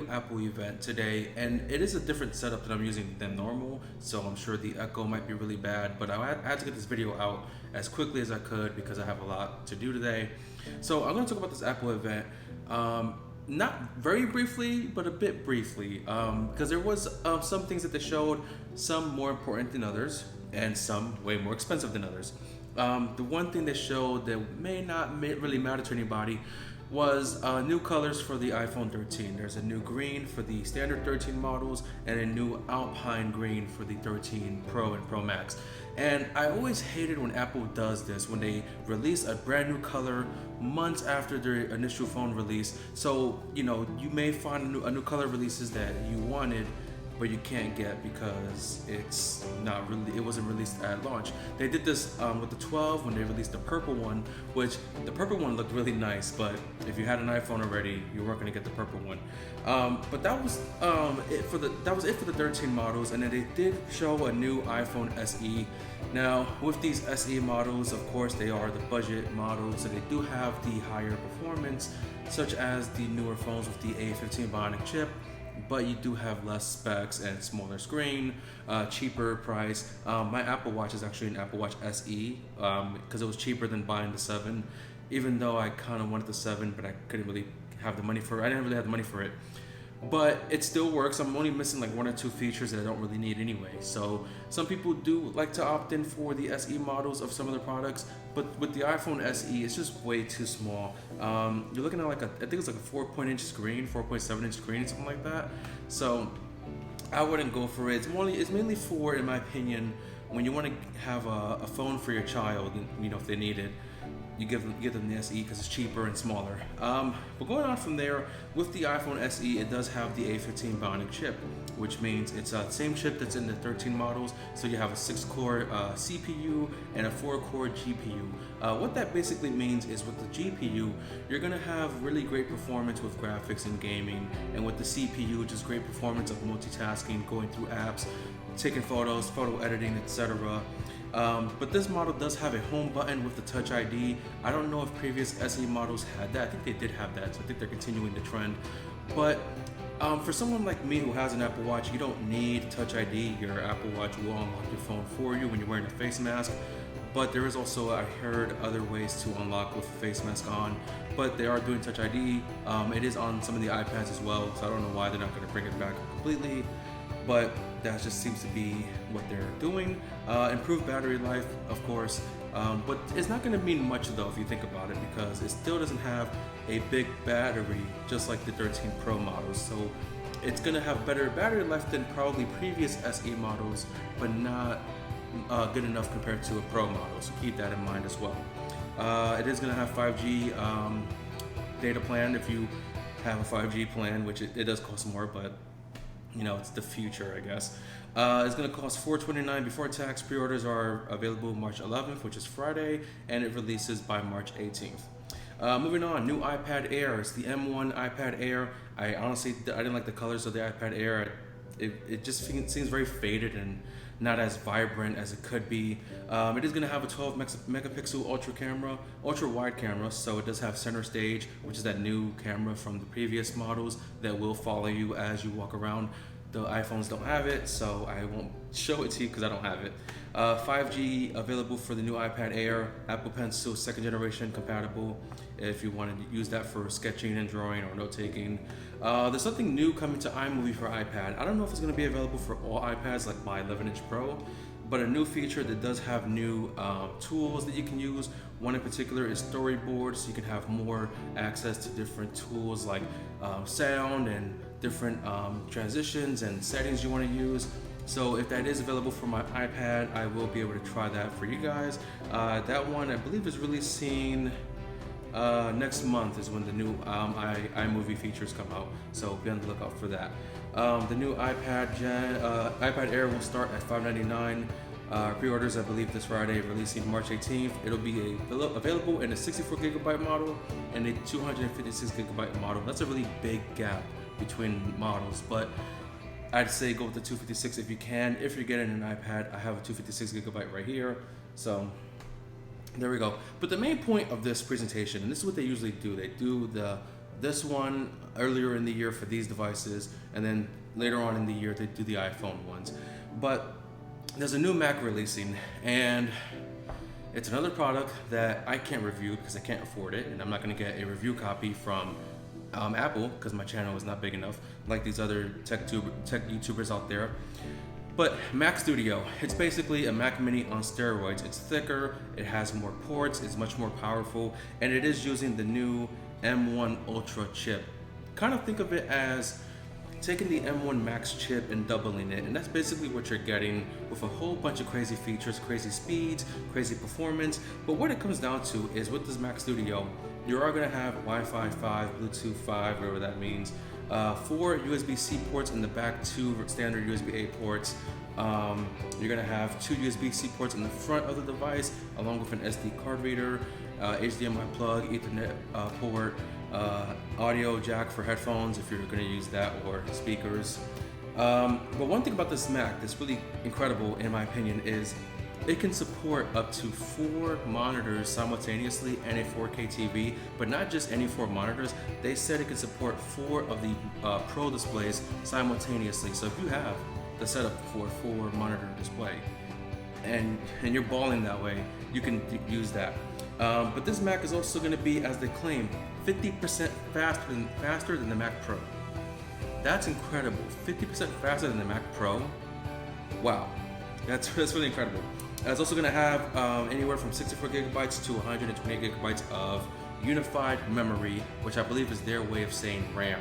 new Apple event today, and it is a different setup that I'm using than normal, so I'm sure the echo might be really bad, but I had to get this video out as quickly as I could because I have a lot to do today. So I'm going to talk about this Apple event, not very briefly, but a bit briefly, because there was some things that they showed, some more important than others, and some way more expensive than others. The one thing they showed that may not really matter to anybody was new colors for the iPhone 13. There's a new green for the standard 13 models and a new Alpine green for the 13 Pro and Pro Max. And I always hated when Apple does this, when they release a brand new color months after their initial phone release. So, you know, you may find a new color releases that you wanted, but you can't get because it wasn't released at launch. They did this with the 12 when they released the purple one, which the purple one looked really nice, but if you had an iPhone already, you weren't gonna get the purple one. But that was it for the 13 models, and then they did show a new iPhone SE. Now, with these SE models, of course, they are the budget models, and they do have the higher performance, such as the newer phones with the A15 Bionic chip, but you do have less specs and smaller screen, cheaper price. My Apple Watch is actually an Apple Watch SE because it was cheaper than buying the 7, even though I kind of wanted the 7, but I couldn't really have the money for it. I didn't really have the money for it. But it still works. I'm only missing like one or two features that I don't really need anyway. So some people do like to opt in for the SE models of some of the products, but with the iPhone SE, it's just way too small. You're looking at I think it's like a 4-point-inch screen, 4.7-inch screen, something like that. So I wouldn't go for it. It's mainly for, in my opinion, when you want to have a phone for your child, you know, if they need it. You give them the SE because it's cheaper and smaller. But going on from there, with the iPhone SE, it does have the A15 Bionic chip, which means it's the same chip that's in the 13 models. So you have a 6-core CPU and a 4-core GPU. What that basically means is with the GPU, you're gonna have really great performance with graphics and gaming, and with the CPU, just great performance of multitasking, going through apps, taking photos, photo editing, etc. But this model does have a home button with the Touch ID. I don't know if previous SE models had that. I think they did have that, so I think they're continuing the trend. But for someone like me who has an Apple Watch, you don't need Touch ID. Your Apple Watch will unlock your phone for you when you're wearing a face mask. But there is also, I heard, other ways to unlock with a face mask on. But they are doing Touch ID. It is on some of the iPads as well, so I don't know why they're not going to bring it back completely. But that just seems to be what they're doing. Improved battery life, of course, but it's not going to mean much though if you think about it, because it still doesn't have a big battery just like the 13 Pro models. So it's going to have better battery life than probably previous SE models, but not good enough compared to a Pro model. So keep that in mind as well. It is going to have 5G data plan if you have a 5G plan, which it does cost more, but you know, it's the future, I guess. It's going to cost $429 before tax. Pre-orders are available March 11th, which is Friday, and it releases by March 18th. Moving on, new iPad Airs. The M1 iPad Air. I didn't like the colors of the iPad Air. It just seems very faded and not as vibrant as it could be. It is going to have a 12 megapixel ultra wide camera, so it does have center stage, which is that new camera from the previous models that will follow you as you walk around. The iPhones don't have it, so I won't show it to you because I don't have it. 5G available for the new iPad Air. Apple Pencil 2nd generation compatible if you want to use that for sketching and drawing or note-taking. There's something new coming to iMovie for iPad. I don't know if it's going to be available for all iPads like my 11-inch Pro, but a new feature that does have new tools that you can use. One in particular is storyboards, so you can have more access to different tools like sound and different transitions and settings you want to use. So if that is available for my iPad, I will be able to try that for you guys. That one, I believe, is releasing next month is when the new iMovie features come out, so be on the lookout for that. The new iPad Air will start at $599. Pre-orders, I believe, this Friday, releasing March 18th. It'll be available in a 64GB model and a 256GB model. That's a really big gap between models, but I'd say go with the 256 if you can. If you're getting an iPad, I have a 256GB right here, so there we go. But the main point of this presentation, and this is what they usually do, they do the This one earlier in the year for these devices, and then later on in the year they do the iPhone ones. But there's a new Mac releasing, and it's another product that I can't review because I can't afford it, and I'm not going to get a review copy from Apple because my channel is not big enough like these other tech YouTubers out there. But Mac Studio, it's basically a Mac Mini on steroids. It's thicker, it has more ports, it's much more powerful, and it is using the new M1 Ultra chip. Kind of think of it as taking the M1 Max chip and doubling it, and that's basically what you're getting with a whole bunch of crazy features, crazy speeds, crazy performance. But what it comes down to is with this Mac Studio, you are going to have Wi-Fi 5, Bluetooth 5, whatever that means, 4 USB-C ports in the back, 2 standard USB-A ports. You're going to have 2 USB-C ports in the front of the device, along with an SD card reader, HDMI plug, Ethernet port, audio jack for headphones if you're going to use that, or speakers. But one thing about this Mac that's really incredible in my opinion is it can support up to 4 monitors simultaneously and a 4K TV, but not just any 4 monitors. They said it can support 4 of the Pro displays simultaneously. So if you have the setup for a 4 monitor display and you're balling that way, you can use that. But this Mac is also going to be, as they claim, 50% faster than the Mac Pro. That's incredible. 50% faster than the Mac Pro. Wow, that's really incredible. It's also going to have anywhere from 64 gigabytes to 128 gigabytes of unified memory, which I believe is their way of saying RAM.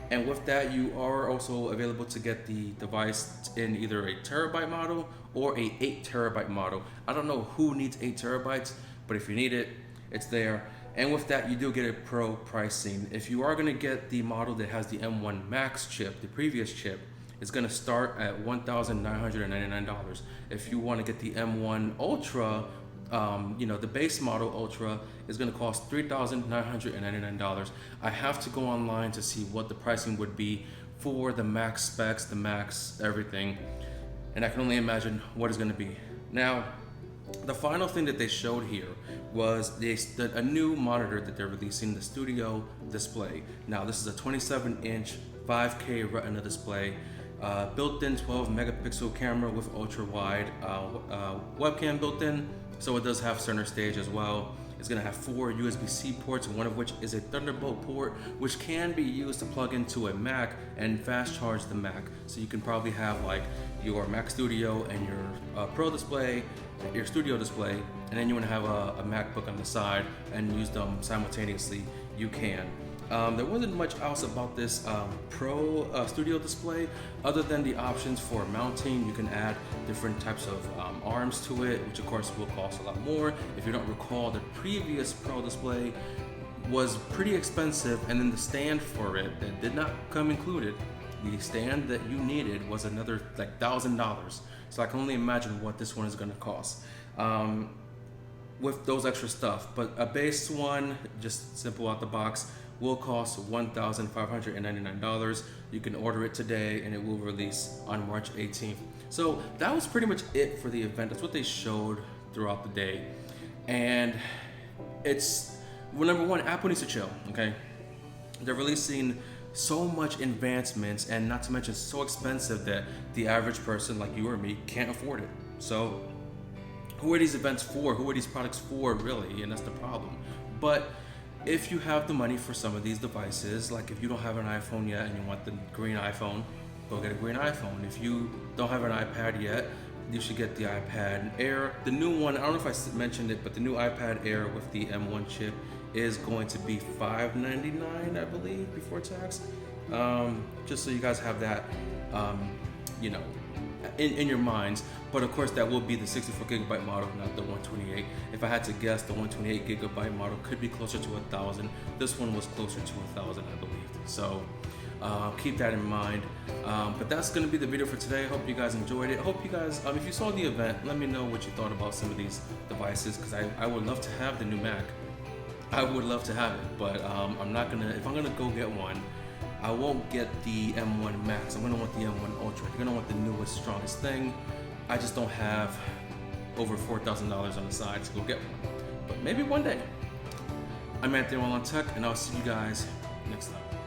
And with that, you are also available to get the device in either a terabyte model or a 8 terabyte model. I don't know who needs 8 terabytes, but if you need it, it's there. And with that, you do get a pro pricing. If you are going to get the model that has the M1 Max chip, the previous chip, it's going to start at $1,999. If you want to get the M1 Ultra, the base model Ultra is going to cost $3,999. I have to go online to see what the pricing would be for the Max specs, the Max everything, and I can only imagine what it's going to be. Now, the final thing that they showed here was a new monitor that they're releasing, the Studio Display. Now, this is a 27-inch 5K Retina display, built-in 12 megapixel camera with ultra-wide webcam built in, so it does have center stage as well. It's going to have 4 USB-C ports, one of which is a Thunderbolt port, which can be used to plug into a Mac and fast charge the Mac. So you can probably have like your Mac Studio and your Pro display, your Studio display, and then you want to have a MacBook on the side and use them simultaneously. You can. There wasn't much else about this Pro Studio display other than the options for mounting. You can add different types of arms to it, which of course will cost a lot more. If you don't recall, the previous Pro display was pretty expensive, and then the stand for it that did not come included, the stand that you needed was another like $1,000. So I can only imagine what this one is going to cost with those extra stuff. But a base one, just simple out the box, will cost $1,599. You can order it today and it will release on March 18th. So that was pretty much it for the event. That's what they showed throughout the day. And it's, well, number one, Apple needs to chill, okay? They're releasing so much advancements, and not to mention so expensive that the average person like you or me can't afford it. So who are these events for? Who are these products for, really? And that's the problem. But if you have the money for some of these devices, like if you don't have an iPhone yet and you want the green iPhone, go get a green iPhone. If you don't have an iPad yet, you should get the iPad Air. The new one, I don't know if I mentioned it, but the new iPad Air with the M1 chip is going to be $599, I believe, before tax. Just so you guys have that, in your minds. But of course, that will be the 64 gigabyte model, not the 128. If I had to guess, the 128 gigabyte model could be closer to 1,000. This one was closer to 1,000, I believe. So keep that in mind. But that's going to be the video for today. I hope you guys enjoyed it. I hope you guys, if you saw the event, let me know what you thought about some of these devices, because I would love to have the new Mac. I would love to have it, but I'm not gonna. If I'm gonna go get one, I won't get the M1 Max. I'm gonna want the M1 Ultra. You're gonna want the newest, strongest thing. I just don't have over $4,000 on the side to go get one, but maybe one day. I'm Anthony on Tech, and I'll see you guys next time.